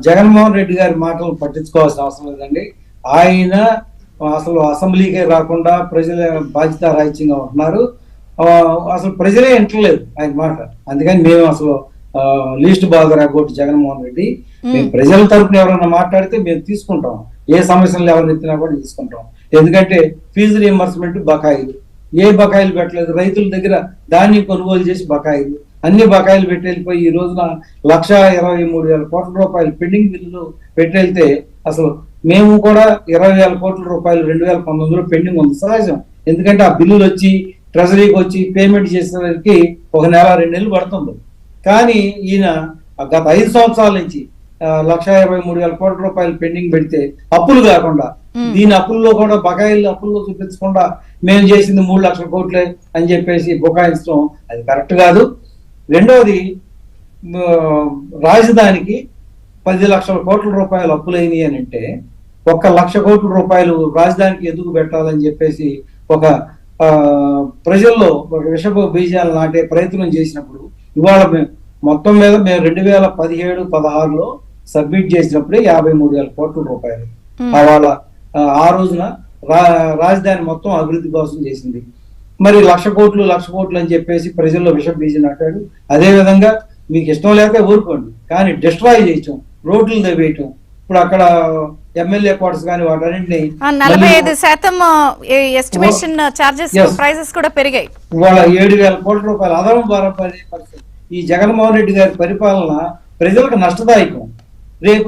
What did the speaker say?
జగన్మోహన్ రెడ్డి గారి మాటలు పట్టించుకోవాల్సిన అవసరం లేదండి. ఆయన అసలు అసెంబ్లీకే రాకుండా ప్రజల బాధ్యత రాహిత్యంగా ఉంటున్నారు. అసలు ప్రజలే వింటలేదు ఆయన మాట. అందుకని మేము అసలు least bother about Jaganmohan Reddy. మేము ప్రజల తరపున ఎవరైనా మాట్లాడితే మేము తీసుకుంటాం, ఏ సమస్యలు ఎవరు ఎత్తినా కూడా తీసుకుంటాం. ఎందుకంటే ఫీజు రియంబర్స్మెంట్ బకాయిలు, ఏ బకాయిలు పెట్టలేదు. రైతుల దగ్గర ధాన్యం కొనుగోలు చేసి బకాయిలు, అన్ని బకాయిలు పెట్టి వెళ్ళిపోయి ఈ రోజున 1,23,000 కోట్ల రూపాయలు పెండింగ్ బిల్లులు పెట్టి వెళ్తే అసలు మేము కూడా 20,000 కోట్ల రూపాయలు 2019లో పెండింగ్ ఉంది. సహజం, ఎందుకంటే ఆ బిల్లులు వచ్చి ట్రెజరీకి వచ్చి పేమెంట్ చేసేసరికి 1 నెల 2 నెలలు పడుతుంది. కానీ ఈయన గత 5 సంవత్సరాల నుంచి 1,23,000 కోట్ల రూపాయలు పెండింగ్ పెడితే అప్పులు కాకుండా, దీని అప్పుల్లో కూడా బకాయిలు అప్పుల్లో చూపించకుండా మేము చేసింది 3 లక్షల కోట్లే అని చెప్పేసి బుకాయించడం అది కరెక్ట్ కాదు. రెండవది, రాజధానికి 10 లక్షల కోట్ల రూపాయలు అప్పులైనవి అని అంటే 1 లక్ష కోట్ల రూపాయలు రాజధానికి ఎందుకు పెట్టాలని చెప్పేసి ఒక ప్రజల్లో ఒక విషపు బీజాలు నాటే ప్రయత్నం చేసినప్పుడు, ఇవాళ మొత్తం మీద మేము 2017-16లో సబ్మిట్ చేసినప్పుడే 53,000 కోట్ల రూపాయలు వాళ్ళ ఆ రోజున రాజధాని మొత్తం అభివృద్ధి కోసం చేసింది. మరి 1,00,000 కోట్లు అని చెప్పేసి ప్రజల్లో విష బీజం నాటాడు. అదే విధంగా మీకు ఇష్టం లేక ఊరుకోండి, కానీ డిస్ట్రాయ్ చేయటం, రోడ్లు వేయటం, ఇప్పుడు అక్కడ ఎమ్మెల్యే క్వార్టర్స్ కానీ వాటన్నింటినీ 45% ఎస్టిమేషన్ చార్జెస్ ప్రైసెస్ కూడా పెరిగాయి. ఇవాళ 7,000 కోట్ల రూపాయలు అదనం భారం పరిస్థితి. ఈ జగన్మోహన్ రెడ్డి గారి పరిపాలన ప్రజలకు నష్టదాయకం. రేపు